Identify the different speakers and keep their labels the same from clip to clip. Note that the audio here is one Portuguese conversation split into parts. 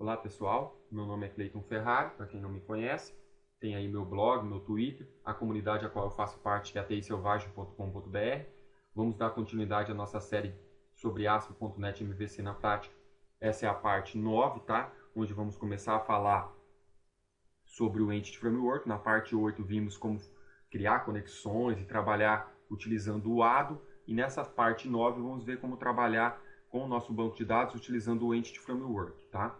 Speaker 1: Olá pessoal, meu nome é Cleiton Ferrari, para quem não me conhece, tem aí meu blog, meu Twitter, a comunidade a qual eu faço parte que é tiselvagem.com.br. Vamos dar continuidade à nossa série sobre ASP.NET MVC na prática. Essa é a parte 9, tá? Onde vamos começar a falar sobre o Entity Framework. Na parte 8 vimos como criar conexões e trabalhar utilizando o ADO. E nessa parte 9 vamos ver como trabalhar com o nosso banco de dados utilizando o Entity Framework, tá?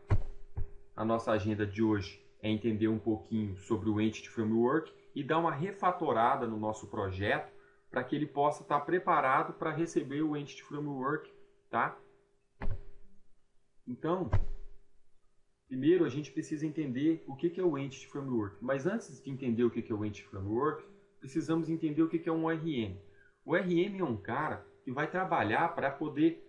Speaker 1: A nossa agenda de hoje é entender um pouquinho sobre o Entity Framework e dar uma refatorada no nosso projeto para que ele possa estar preparado para receber o Entity Framework, tá? Então, primeiro a gente precisa entender o que é o Entity Framework. Mas antes de entender o que é o Entity Framework, precisamos entender o que é um ORM. O ORM é um cara que vai trabalhar para poder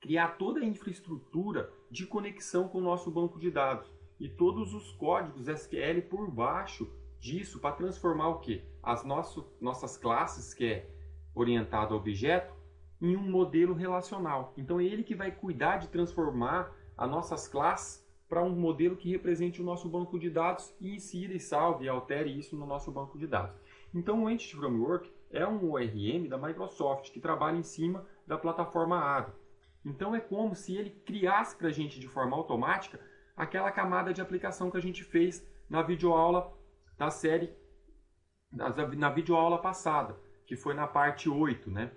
Speaker 1: criar toda a infraestrutura de conexão com o nosso banco de dados e todos os códigos SQL por baixo disso para transformar o quê? As nossas classes, que é orientado a objeto, em um modelo relacional. Então é ele que vai cuidar de transformar as nossas classes para um modelo que represente o nosso banco de dados e insira e salve e altere isso no nosso banco de dados. Então o Entity Framework é um ORM da Microsoft que trabalha em cima da plataforma ADO. Então é como se ele criasse para a gente de forma automática aquela camada de aplicação que a gente fez na videoaula da série, na videoaula passada, que foi na parte 8, né?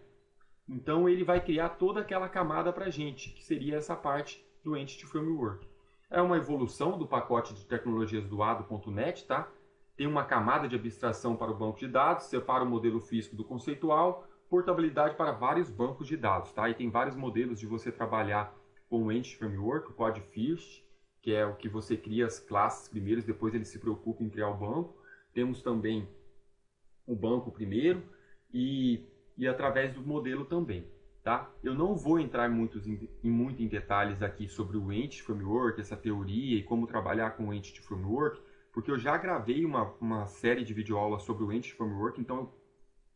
Speaker 1: Então ele vai criar toda aquela camada para a gente, que seria essa parte do Entity Framework. É uma evolução do pacote de tecnologias do ADO.NET, tá? Tem uma camada de abstração para o banco de dados, separa o modelo físico do conceitual, portabilidade para vários bancos de dados, tá? E tem vários modelos de você trabalhar com o Entity Framework, o CodeFirst, que é o que você cria as classes primeiro, depois ele se preocupa em criar o banco. Temos também o banco primeiro e através do modelo também, tá? Eu não vou entrar muito em detalhes aqui sobre o Entity Framework, essa teoria e como trabalhar com o Entity Framework, porque eu já gravei uma série de videoaulas sobre o Entity Framework, então eu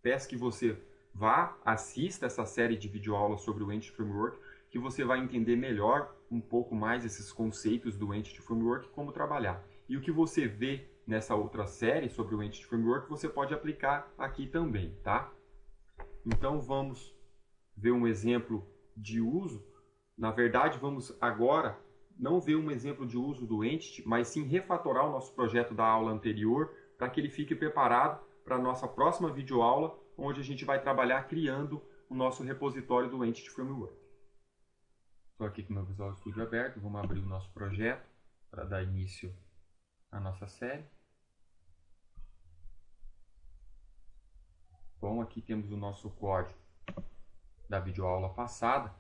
Speaker 1: peço que você vá, assista essa série de videoaulas sobre o Entity Framework, que você vai entender melhor um pouco mais esses conceitos do Entity Framework e como trabalhar. E o que você vê nessa outra série sobre o Entity Framework, você pode aplicar aqui também, tá? Então vamos ver um exemplo de uso. Na verdade, vamos agora não ver um exemplo de uso do Entity, mas sim refatorar o nosso projeto da aula anterior para que ele fique preparado para a nossa próxima videoaula, onde a gente vai trabalhar criando o nosso repositório do Entity Framework. Estou aqui com o meu Visual Studio aberto, vamos abrir o nosso projeto para dar início à nossa série. Bom, aqui temos o nosso código da videoaula passada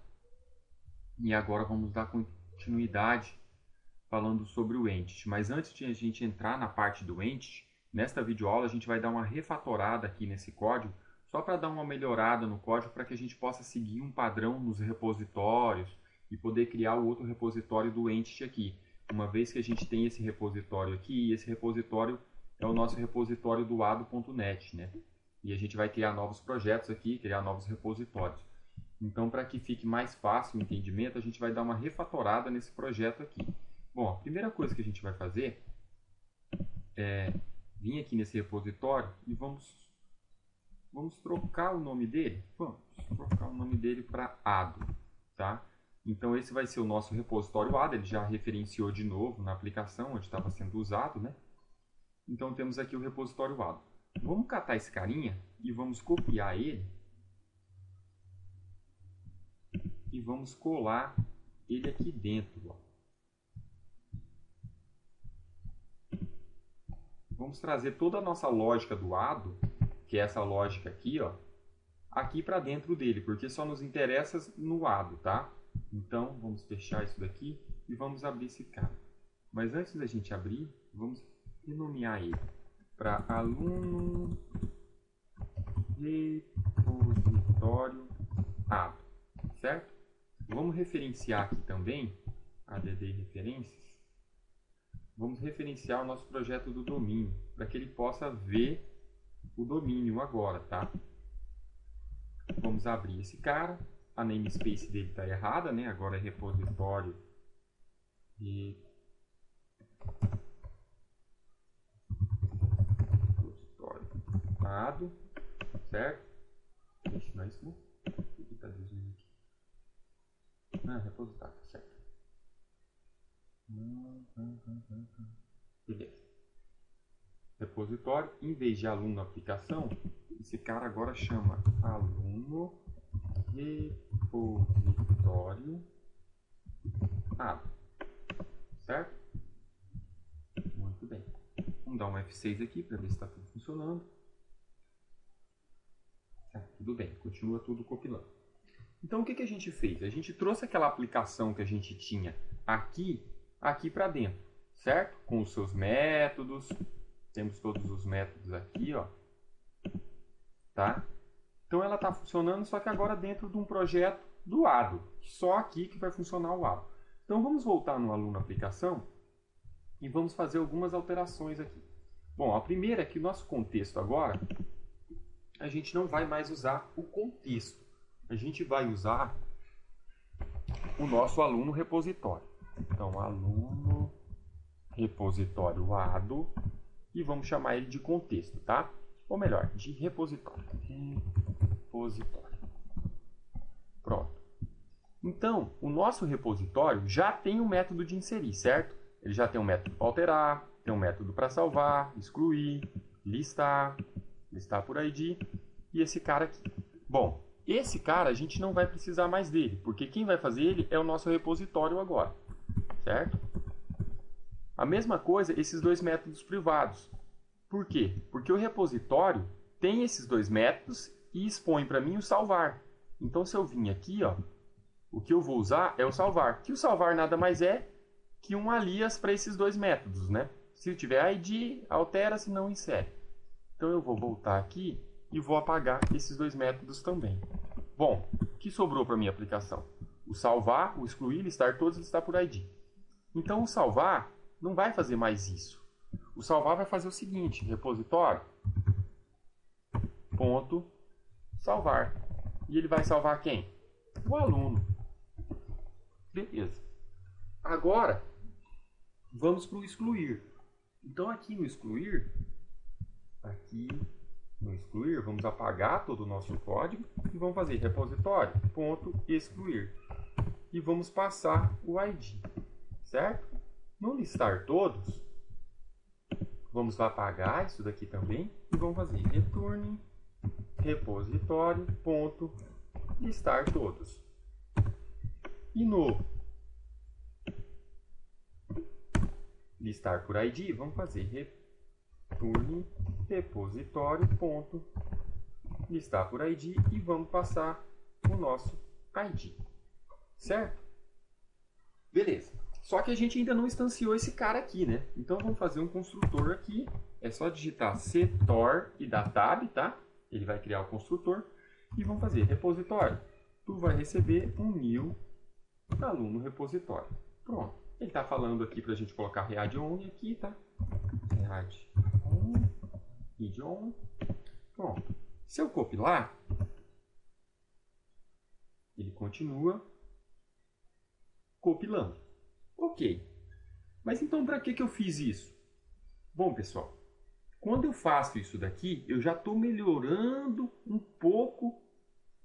Speaker 1: e agora vamos dar continuidade falando sobre o Entity. Mas antes de a gente entrar na parte do Entity, nesta videoaula a gente vai dar uma refatorada aqui nesse código, só para dar uma melhorada no código para que a gente possa seguir um padrão nos repositórios e poder criar o outro repositório do Entity aqui. Uma vez que a gente tem esse repositório aqui, e esse repositório é o nosso repositório do ADO.NET, né? E a gente vai criar novos projetos aqui, criar novos repositórios. Então, para que fique mais fácil o entendimento, a gente vai dar uma refatorada nesse projeto aqui. Bom, a primeira coisa que a gente vai fazer é vir aqui nesse repositório e vamos trocar o nome dele. Vamos trocar o nome dele para ADO, tá? Então esse vai ser o nosso repositório ADO, ele já referenciou de novo na aplicação onde estava sendo usado, né? Então temos aqui o repositório ADO. Vamos catar esse carinha e vamos copiar ele e vamos colar ele aqui dentro, ó. Vamos trazer toda a nossa lógica do ADO, que é essa lógica aqui, ó, aqui para dentro dele, porque só nos interessa no ADO, tá? Então, vamos fechar isso daqui e vamos abrir esse cara. Mas antes da gente abrir, vamos renomear ele para aluno repositório ADO, certo? Vamos referenciar aqui também, add referências. Vamos referenciar o nosso projeto do domínio, para que ele possa ver o domínio agora, tá? Vamos abrir esse cara. A namespace dele está errada, né? Agora é repositório repositório dado, certo? Ixi, não é isso, não? O que está dizendo aqui? Ah, repositório, certo. Beleza. Repositório, em vez de aluno aplicação, esse cara agora chama aluno repositório dado, certo? Muito bem. Vamos dar um F6 aqui para ver se está tudo funcionando. Tudo bem, continua tudo compilando. Então o que a gente fez? A gente trouxe aquela aplicação que a gente tinha aqui para dentro, certo? Com os seus métodos. Temos todos os métodos aqui, ó. Tá? Então ela está funcionando, só que agora dentro de um projeto do ADO. Só aqui que vai funcionar o ADO. Então vamos voltar no aluno aplicação e vamos fazer algumas alterações aqui. Bom, a primeira é que o nosso contexto agora, a gente não vai mais usar o contexto. A gente vai usar o nosso aluno repositório. Então, aluno repositório ADO, e vamos chamar ele de contexto, tá? Ou melhor, de repositório. Repositório. Pronto. Então, o nosso repositório já tem um método de inserir, certo? Ele já tem um método para alterar, tem um método para salvar, excluir, listar por ID e esse cara aqui. Bom, esse cara a gente não vai precisar mais dele, porque quem vai fazer ele é o nosso repositório agora, certo? A mesma coisa esses dois métodos privados. Por quê? Porque o repositório tem esses dois métodos e expõe para mim o salvar. Então, se eu vim aqui, ó, o que eu vou usar é o salvar. Que o salvar nada mais é que um alias para esses dois métodos, né? Se tiver ID, altera, se não, insere. Então, eu vou voltar aqui e vou apagar esses dois métodos também. Bom, o que sobrou para a minha aplicação? O salvar, o excluir, listar todos e listar por ID. Então, o salvar não vai fazer mais isso. O salvar vai fazer o seguinte, repositório, ponto, salvar. E ele vai salvar quem? O aluno. Beleza. Agora, vamos para o excluir. Então, aqui no excluir, vamos apagar todo o nosso código e vamos fazer repositório, ponto, excluir. E vamos passar o ID, certo? No listar todos, vamos apagar isso daqui também e vamos fazer return repositório ponto listar todos. E no listar por ID, vamos fazer return repositório ponto listar por ID e vamos passar o nosso ID, certo? Beleza. Só que a gente ainda não instanciou esse cara aqui, né? Então vamos fazer um construtor aqui. É só digitar ctor e dar tab, tá? Ele vai criar o construtor. E vamos fazer repositório. Tu vai receber um new aluno repositório. Pronto. Ele está falando aqui para a gente colocar read on aqui, tá? Read on, read on. Pronto. Se eu compilar, ele continua compilando. Ok. Mas então para que eu fiz isso? Bom, pessoal, quando eu faço isso daqui, eu já estou melhorando um pouco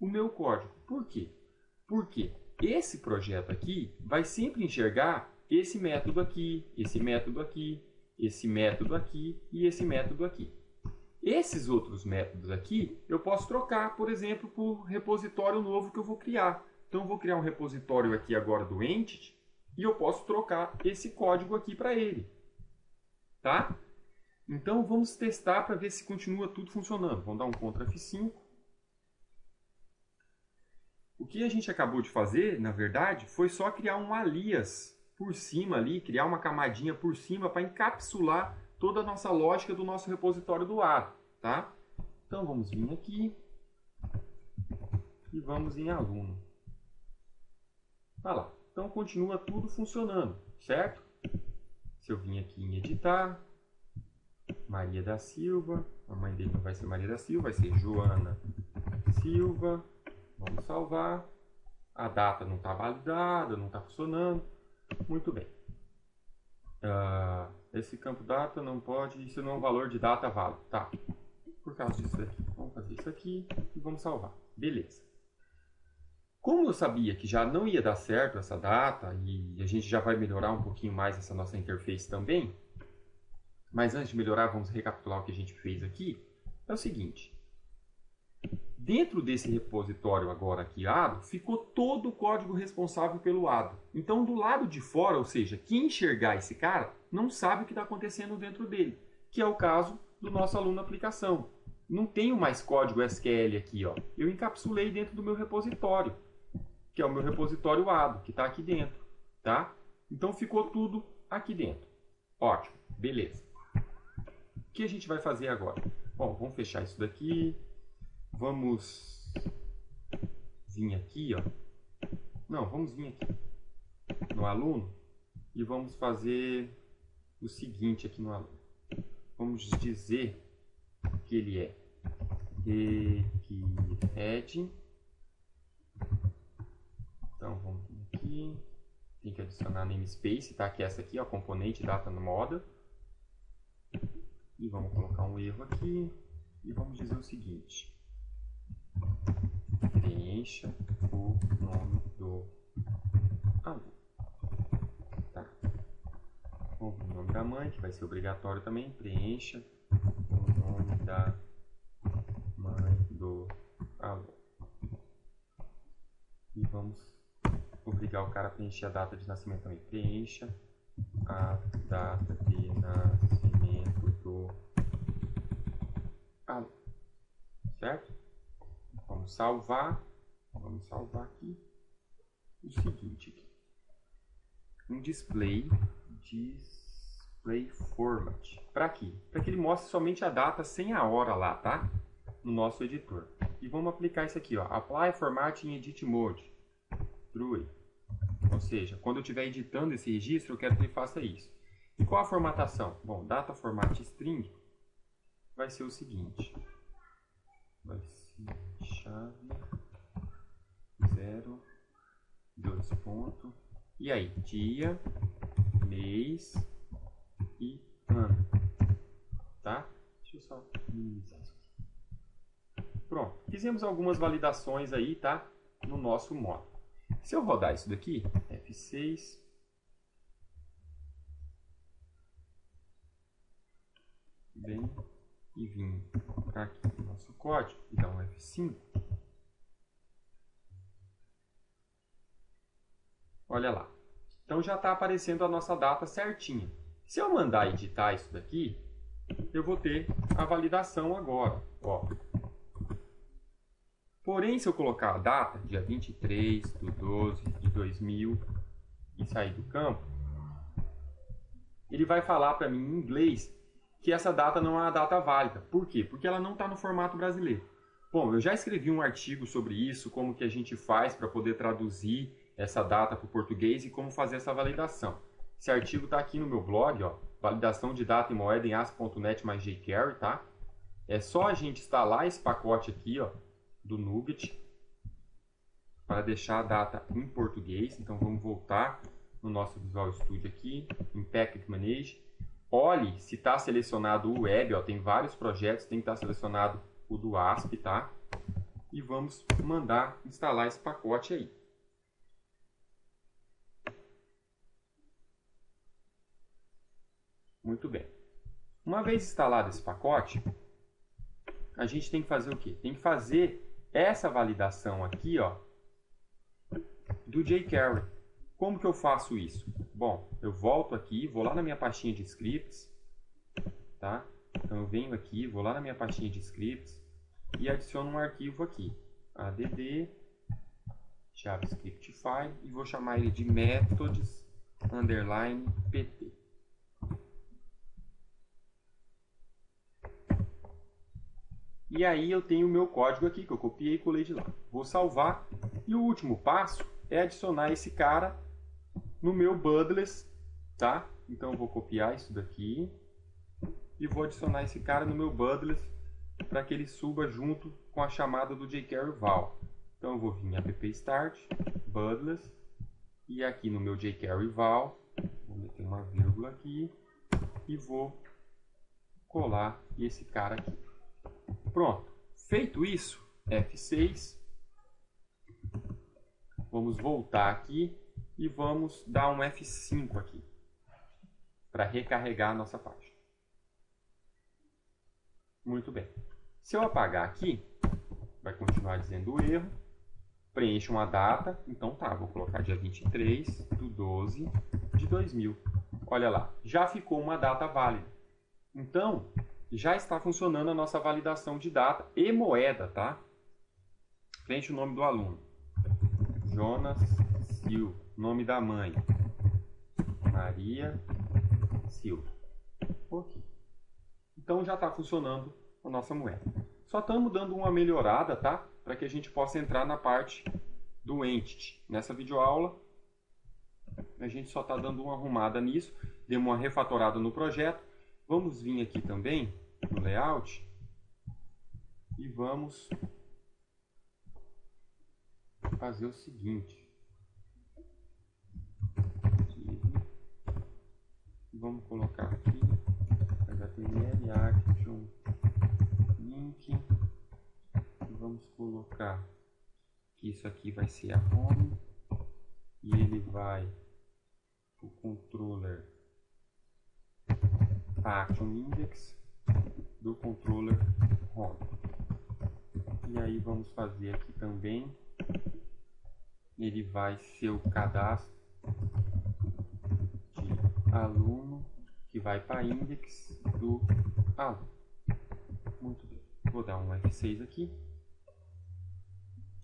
Speaker 1: o meu código. Por quê? Porque esse projeto aqui vai sempre enxergar esse método aqui, esse método aqui, esse método aqui e esse método aqui. Esses outros métodos aqui, eu posso trocar, por exemplo, por repositório novo que eu vou criar. Então, eu vou criar um repositório aqui agora do Entity e eu posso trocar esse código aqui para ele. Tá? Então, vamos testar para ver se continua tudo funcionando. Vamos dar um Ctrl F5. O que a gente acabou de fazer, na verdade, foi só criar um alias por cima ali, criar uma camadinha por cima para encapsular toda a nossa lógica do nosso repositório do ADO, tá? Então, vamos vir aqui e vamos em aluno. Olha lá. Então, continua tudo funcionando, certo? Se eu vim aqui em editar, Maria da Silva, a mãe dele não vai ser Maria da Silva, vai ser Joana Silva. Vamos salvar. A data não está validada, não está funcionando. Muito bem. esse campo data não pode, isso não é um valor de data válido. Tá, por causa disso aqui, vamos fazer isso aqui e vamos salvar. Beleza. Como eu sabia que já não ia dar certo essa data, e a gente já vai melhorar um pouquinho mais essa nossa interface também, mas antes de melhorar, vamos recapitular o que a gente fez aqui. É o seguinte, dentro desse repositório agora aqui, ADO, ficou todo o código responsável pelo ADO. Então, do lado de fora, ou seja, quem enxergar esse cara, não sabe o que está acontecendo dentro dele, que é o caso do nosso aluno aplicação. Não tenho mais código SQL aqui, ó. Eu encapsulei dentro do meu repositório, que é o meu repositório ADO, que está aqui dentro, tá? Então, ficou tudo aqui dentro. Ótimo, beleza. O que a gente vai fazer agora? Bom, vamos fechar isso daqui. Vamos vir aqui, ó. Não, vamos vir aqui no aluno e vamos fazer o seguinte aqui no aluno. Vamos dizer que ele é head. Então, vamos vir aqui. Tem que adicionar namespace, tá? Que é essa aqui, ó, componente data no model. E vamos colocar um erro aqui e vamos dizer o seguinte: preencha o nome do aluno. Tá. O nome da mãe, que vai ser obrigatório também. Preencha o nome da mãe do aluno. E vamos obrigar o cara a preencher a data de nascimento também. Preencha a data de nascimento do aluno. Certo? Vamos salvar aqui o seguinte aqui. Um display format. Para quê? Para que ele mostre somente a data sem a hora lá, tá? No nosso editor. E vamos aplicar isso aqui, ó. Apply format in edit mode. True. Ou seja, quando eu estiver editando esse registro, eu quero que ele faça isso. E qual a formatação? Bom, data format string vai ser o seguinte. Vai ser chave 0, 2 pontos. E aí, dia, mês e ano. Tá? Deixa eu só minimizar isso aqui. Pronto. Fizemos algumas validações aí, tá? No nosso módulo. Se eu rodar isso daqui, F6. Bem, e vim aqui no nosso código e dar um F5. Olha lá. Então já está aparecendo a nossa data certinha. Se eu mandar editar isso daqui, eu vou ter a validação agora. Ó. Porém, se eu colocar a data, dia 23/12/2000, e sair do campo, ele vai falar para mim em inglês que essa data não é uma data válida. Por quê? Porque ela não está no formato brasileiro. Bom, eu já escrevi um artigo sobre isso, como que a gente faz para poder traduzir essa data para o português e como fazer essa validação. Esse artigo está aqui no meu blog, ó, validação de data e moeda em ASP.NET mais jQuery, tá? É só a gente instalar esse pacote aqui, ó, do NuGet, para deixar a data em português. Então vamos voltar no nosso Visual Studio aqui, em Package Manage. Olhe se está selecionado o Web, ó, tem vários projetos, tem que estar selecionado o do ASP, tá? E vamos mandar instalar esse pacote aí. Muito bem. Uma vez instalado esse pacote, a gente tem que fazer o quê? Tem que fazer essa validação aqui, ó, do jQuery. Como que eu faço isso? Bom, eu volto aqui, vou lá na minha pastinha de scripts, tá? Então eu venho aqui, vou lá na minha pastinha de scripts e adiciono um arquivo aqui, add javascript file, e vou chamar ele de methods_pt. E aí eu tenho o meu código aqui, que eu copiei e colei de lá. Vou salvar. E o último passo é adicionar esse cara no meu Bundless, tá? Então eu vou copiar isso daqui e vou adicionar esse cara no meu Bundless para que ele suba junto com a chamada do jQuery val. Então eu vou vir em app start, Bundless, e aqui no meu jQuery val, vou meter um uma vírgula aqui e vou colar esse cara aqui. Pronto. Feito isso, F6. Vamos voltar aqui e vamos dar um F5 aqui para recarregar a nossa página. Muito bem. Se eu apagar aqui, vai continuar dizendo o erro. Preencha uma data. Então tá, vou colocar dia 23/12/2000. Olha lá, já ficou uma data válida. Então, já está funcionando a nossa validação de data e moeda, tá? Preencha o nome do aluno. Jonas Silva. Nome da mãe. Maria Silva. Ok. Então já está funcionando a nossa moeda. Só estamos dando uma melhorada, tá? Para que a gente possa entrar na parte do Entity. Nessa videoaula, a gente só está dando uma arrumada nisso. Demos uma refatorada no projeto. Vamos vir aqui também no Layout e vamos fazer o seguinte. Vamos colocar aqui HTML, Action, Link. E vamos colocar que isso aqui vai ser a home e ele vai o controller Action Index do controller home. E aí vamos fazer aqui também, ele vai ser o cadastro de aluno que vai para index do aluno. Muito bem. Vou dar um F6 aqui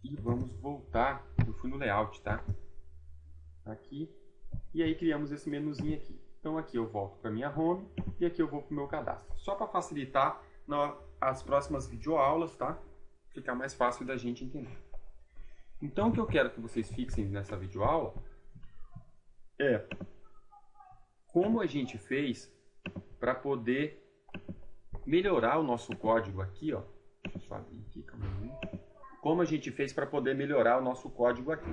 Speaker 1: e vamos voltar. Eu fui no layout, tá? Aqui. E aí criamos esse menuzinho aqui. Então aqui eu volto para minha home e aqui eu vou para o meu cadastro. Só para facilitar as próximas videoaulas, tá? Ficar mais fácil da gente entender. Então o que eu quero que vocês fixem nessa videoaula é como a gente fez para poder melhorar o nosso código aqui, ó. Deixa eu só abrir aqui, calma aí. Como a gente fez para poder melhorar o nosso código aqui.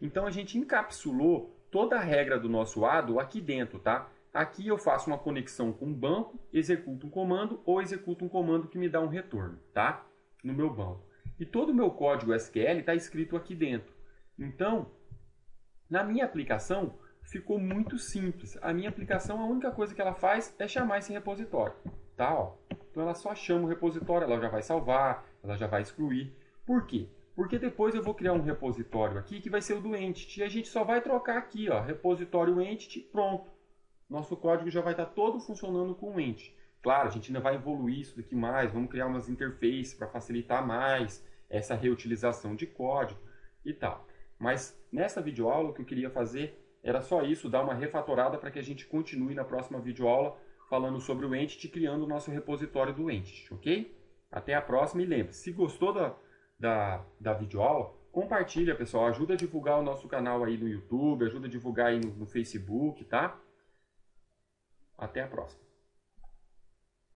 Speaker 1: Então a gente encapsulou toda a regra do nosso ADO aqui dentro, tá? Aqui eu faço uma conexão com um banco, executo um comando ou executo um comando que me dá um retorno, tá? No meu banco. E todo o meu código SQL está escrito aqui dentro. Então, na minha aplicação, ficou muito simples. A minha aplicação, a única coisa que ela faz é chamar esse repositório, tá? Ó. Então ela só chama o repositório, ela já vai salvar, ela já vai excluir. Por quê? Porque depois eu vou criar um repositório aqui que vai ser o do Entity. E a gente só vai trocar aqui, ó, repositório Entity, pronto. Nosso código já vai estar todo funcionando com o Entity. Claro, a gente ainda vai evoluir isso daqui mais, vamos criar umas interfaces para facilitar mais essa reutilização de código e tal. Mas nessa videoaula o que eu queria fazer era só isso, dar uma refatorada para que a gente continue na próxima videoaula falando sobre o Entity, criando o nosso repositório do Entity, ok? Até a próxima e lembre-se, se gostou da videoaula, compartilha, pessoal, ajuda a divulgar o nosso canal aí no YouTube, ajuda a divulgar aí no Facebook, tá? Até a próxima.